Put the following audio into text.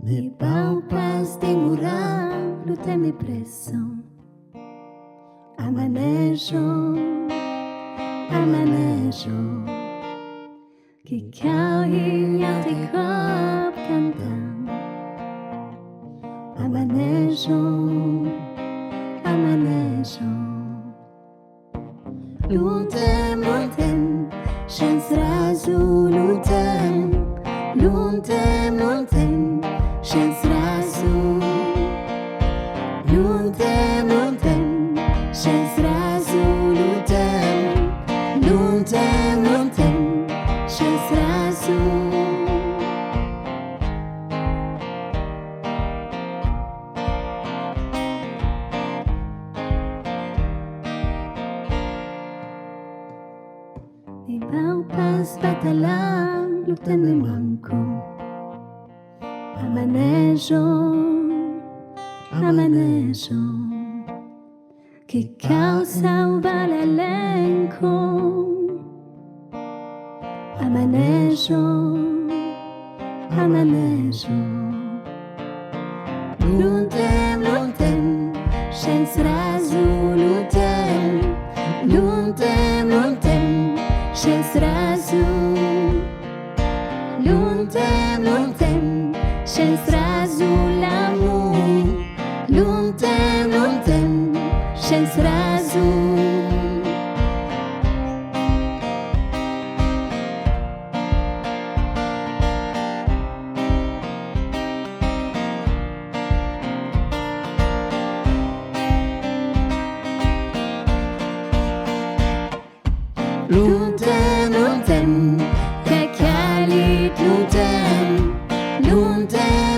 Ne baupas de murang luta me pressão. Amanejo, amanejo, que kau hinha te kop kantang. Amanejo, amanejo, luntem, luntem, chans razu luntem, luntem, luntem, chans razu, luntem, luntem, chans razu luntem, luntem, luntem, chans razu. Di baupas batalang lutan de manco. Amanejo, amanejo, que causa o balelenco. Amanejo, amanejo, luntem, luntem, chans razu luntem, luntem, luntem, chans razu, luntem, luntem, chans razu l'amour, luntem, luntem, chans razu. Luntem, luntem, que calit luntem, luntem,